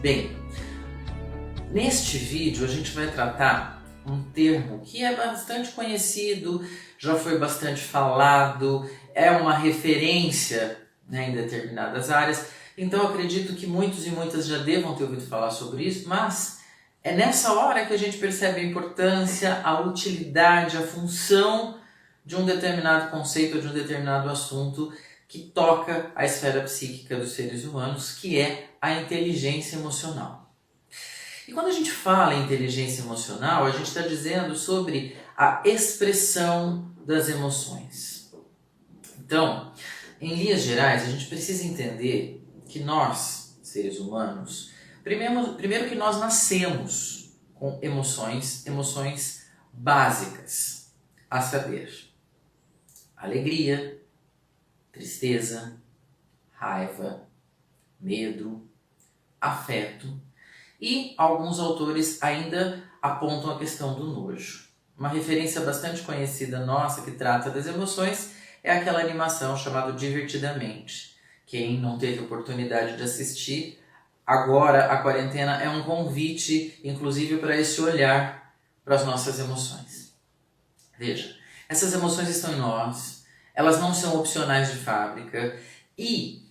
Bem, neste vídeo a gente vai tratar um termo que é bastante conhecido, já foi bastante falado, é uma referência, né, em determinadas áreas, então eu acredito que muitos e muitas já devam ter ouvido falar sobre isso, mas é nessa hora que a gente percebe a importância, a utilidade, a função de um determinado conceito ou de um determinado assunto que toca a esfera psíquica dos seres humanos, que é a inteligência emocional. E quando a gente fala em inteligência emocional, a gente está dizendo sobre a expressão das emoções. Então, em linhas gerais, a gente precisa entender que nós, seres humanos, primeiro que nós nascemos com emoções básicas, a saber, alegria, tristeza, raiva, medo, afeto, e alguns autores ainda apontam a questão do nojo. Uma referência bastante conhecida nossa que trata das emoções é aquela animação chamada Divertidamente. Quem não teve oportunidade de assistir, agora a quarentena é um convite, inclusive, para esse olhar para as nossas emoções. Veja, essas emoções estão em nós, elas não são opcionais de fábrica e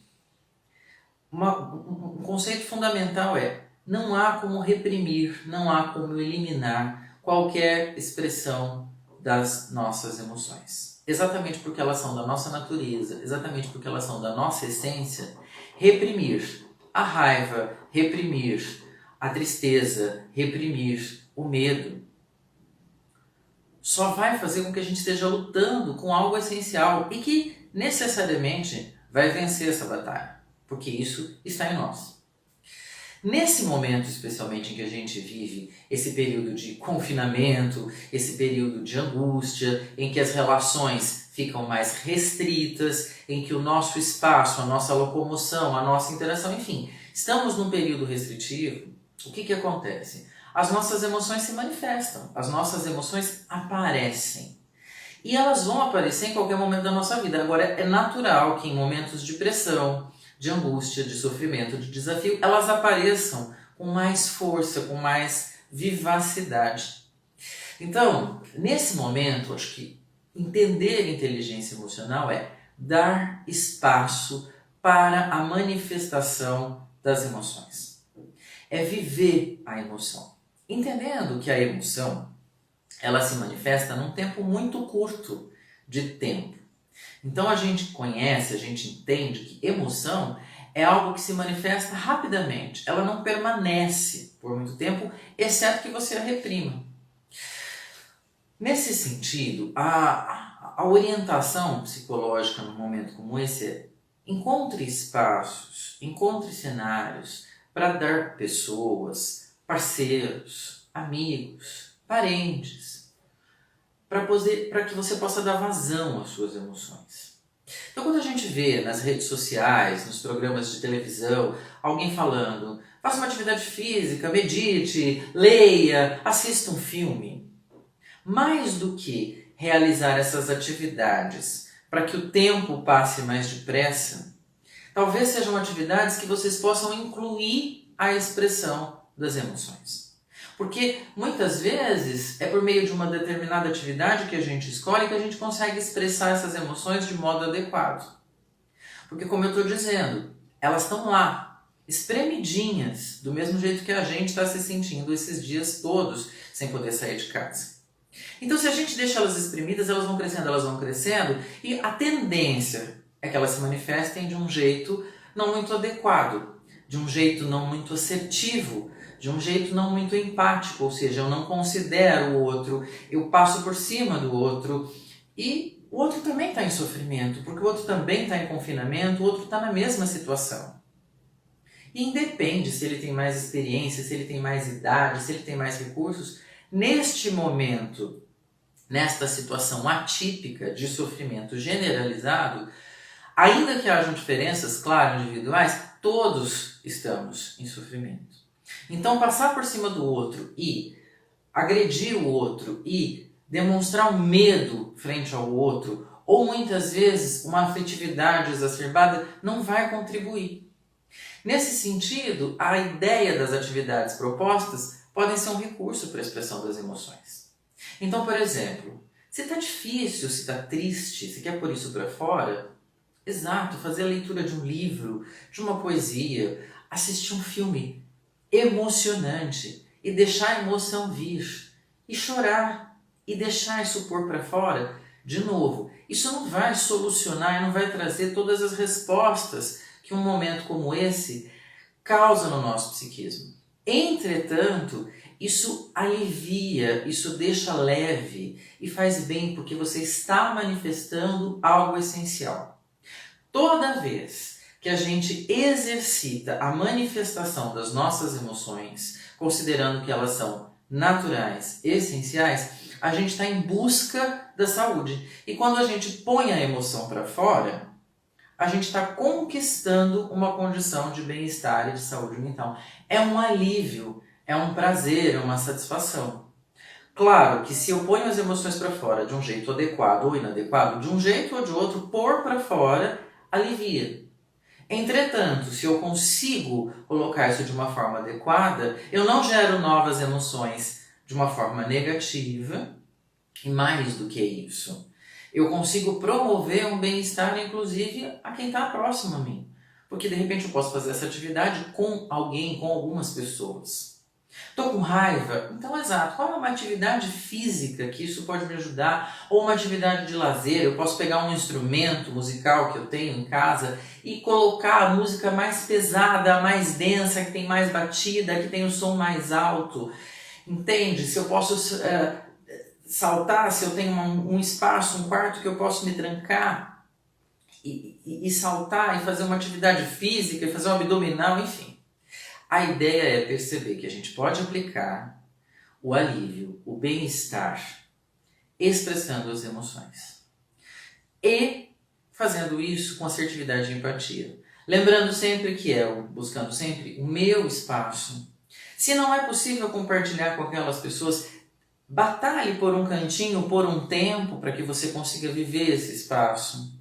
um conceito fundamental é: não há como reprimir, não há como eliminar qualquer expressão das nossas emoções. Exatamente porque elas são da nossa natureza, exatamente porque elas são da nossa essência, reprimir a raiva, reprimir a tristeza, reprimir o medo, só vai fazer com que a gente esteja lutando com algo essencial e que necessariamente vai vencer essa batalha, porque isso está em nós. Nesse momento, especialmente, em que a gente vive esse período de confinamento, esse período de angústia, em que as relações ficam mais restritas, em que o nosso espaço, a nossa locomoção, a nossa interação, enfim, estamos num período restritivo, o que acontece? As nossas emoções se manifestam, as nossas emoções aparecem. E elas vão aparecer em qualquer momento da nossa vida. Agora, é natural que em momentos de pressão, de angústia, de sofrimento, de desafio, elas apareçam com mais força, com mais vivacidade. Então, nesse momento, acho que entender inteligência emocional é dar espaço para a manifestação das emoções. É viver a emoção. Entendendo que a emoção, ela se manifesta num tempo muito curto de tempo. Então a gente conhece, a gente entende que emoção é algo que se manifesta rapidamente. Ela não permanece por muito tempo, exceto que você a reprima. Nesse sentido, a orientação psicológica num momento como esse é: encontre espaços, encontre cenários para dar pessoas, parceiros, amigos, parentes, para que você possa dar vazão às suas emoções. Então, quando a gente vê nas redes sociais, nos programas de televisão, alguém falando: faça uma atividade física, medite, leia, assista um filme, mais do que realizar essas atividades para que o tempo passe mais depressa, talvez sejam atividades que vocês possam incluir a expressão das emoções. Porque muitas vezes é por meio de uma determinada atividade que a gente escolhe que a gente consegue expressar essas emoções de modo adequado. Porque, como eu estou dizendo, elas estão lá, espremidinhas, do mesmo jeito que a gente está se sentindo esses dias todos sem poder sair de casa. Então, se a gente deixa elas espremidas, elas vão crescendo, e a tendência é que elas se manifestem de um jeito não muito adequado, de um jeito não muito assertivo, de um jeito não muito empático, ou seja, eu não considero o outro, eu passo por cima do outro, e o outro também está em sofrimento, porque o outro também está em confinamento, o outro está na mesma situação. E independe se ele tem mais experiência, se ele tem mais idade, se ele tem mais recursos, neste momento, nesta situação atípica de sofrimento generalizado, ainda que hajam diferenças, claro, individuais, todos estamos em sofrimento. Então, passar por cima do outro e agredir o outro e demonstrar um medo frente ao outro, ou muitas vezes uma afetividade exacerbada, não vai contribuir. Nesse sentido, a ideia das atividades propostas podem ser um recurso para a expressão das emoções. Então, por exemplo, se está difícil, se está triste, se quer pôr isso para fora, exato, fazer a leitura de um livro, de uma poesia, assistir um filme emocionante e deixar a emoção vir, e chorar e deixar isso pôr para fora. De novo, isso não vai solucionar, não vai trazer todas as respostas que um momento como esse causa no nosso psiquismo. Entretanto, isso alivia, isso deixa leve e faz bem porque você está manifestando algo essencial. Toda vez que a gente exercita a manifestação das nossas emoções, considerando que elas são naturais, essenciais, a gente está em busca da saúde. E quando a gente põe a emoção para fora, a gente está conquistando uma condição de bem-estar e de saúde mental. É um alívio, é um prazer, é uma satisfação. Claro que se eu ponho as emoções para fora de um jeito adequado ou inadequado, de um jeito ou de outro, pôr para fora alivia. Entretanto, se eu consigo colocar isso de uma forma adequada, eu não gero novas emoções de uma forma negativa, e mais do que isso, eu consigo promover um bem-estar, inclusive, a quem está próximo a mim. Porque, de repente, eu posso fazer essa atividade com alguém, com algumas pessoas. Estou com raiva? Então, exato. Qual é uma atividade física que isso pode me ajudar? Ou uma atividade de lazer? Eu posso pegar um instrumento musical que eu tenho em casa e colocar a música mais pesada, mais densa, que tem mais batida, que tem o som mais alto. Entende? Se eu posso saltar, se eu tenho um espaço, um quarto que eu posso me trancar e saltar e fazer uma atividade física, fazer um abdominal, enfim. A ideia é perceber que a gente pode aplicar o alívio, o bem-estar, expressando as emoções. E fazendo isso com assertividade e empatia. Lembrando sempre que buscando sempre o meu espaço. Se não é possível compartilhar com aquelas pessoas, batalhe por um cantinho, por um tempo, para que você consiga viver esse espaço.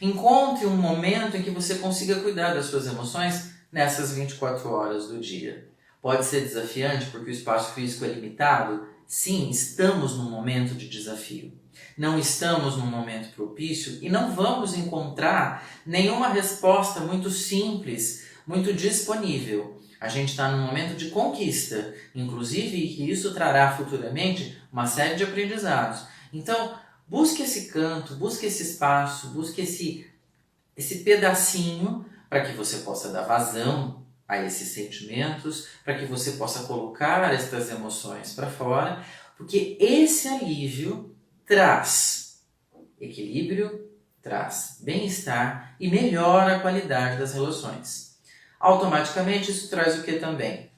Encontre um momento em que você consiga cuidar das suas emoções nessas 24 horas do dia. Pode ser desafiante porque o espaço físico é limitado? Sim, estamos num momento de desafio. Não estamos num momento propício e não vamos encontrar nenhuma resposta muito simples, muito disponível. A gente está num momento de conquista, inclusive que isso trará futuramente uma série de aprendizados. Então, busque esse canto, busque esse espaço, busque esse pedacinho para que você possa dar vazão a esses sentimentos, para que você possa colocar estas emoções para fora, porque esse alívio traz equilíbrio, traz bem-estar e melhora a qualidade das relações. Automaticamente isso traz o que também?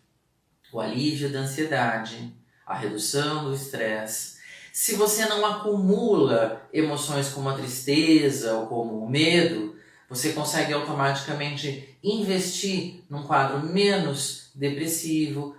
O alívio da ansiedade, a redução do estresse. Se você não acumula emoções como a tristeza ou como o medo, você consegue automaticamente investir num quadro menos depressivo,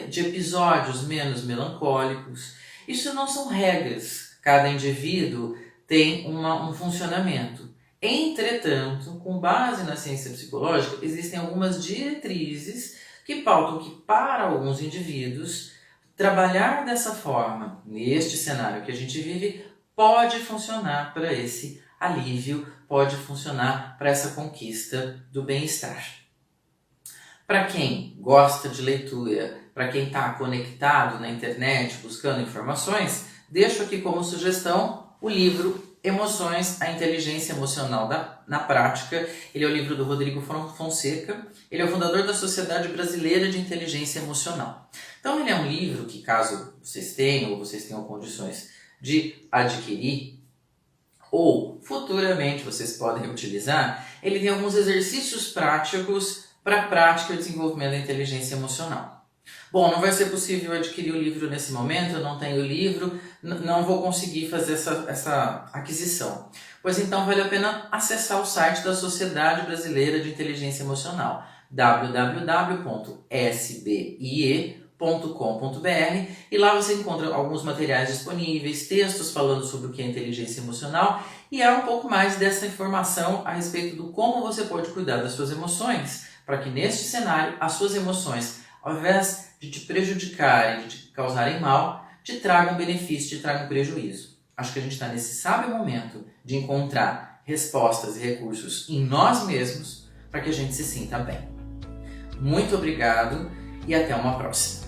de episódios menos melancólicos. Isso não são regras, cada indivíduo tem um funcionamento. Entretanto, com base na ciência psicológica, existem algumas diretrizes que pautam que para alguns indivíduos, trabalhar dessa forma, neste cenário que a gente vive, pode funcionar para esse alívio, pode funcionar para essa conquista do bem-estar. Para quem gosta de leitura, para quem está conectado na internet buscando informações, deixo aqui como sugestão o livro Emoções, a Inteligência Emocional na Prática. Ele é o livro do Rodrigo Fonseca. Ele é o fundador da Sociedade Brasileira de Inteligência Emocional. Então ele é um livro que, caso vocês tenham ou vocês tenham condições de adquirir, ou futuramente vocês podem utilizar, ele tem alguns exercícios práticos para a prática e desenvolvimento da inteligência emocional. Bom, não vai ser possível adquirir o livro nesse momento, eu não tenho o livro, não vou conseguir fazer essa aquisição. Pois então vale a pena acessar o site da Sociedade Brasileira de Inteligência Emocional, www.sbie.com.br, e lá você encontra alguns materiais disponíveis, textos falando sobre o que é inteligência emocional e há um pouco mais dessa informação a respeito do como você pode cuidar das suas emoções para que neste cenário as suas emoções, ao invés de te prejudicarem, de te causarem mal, te tragam benefício, te tragam prejuízo. Acho que a gente está nesse sábio momento de encontrar respostas e recursos em nós mesmos para que a gente se sinta bem. Muito obrigado e até uma próxima.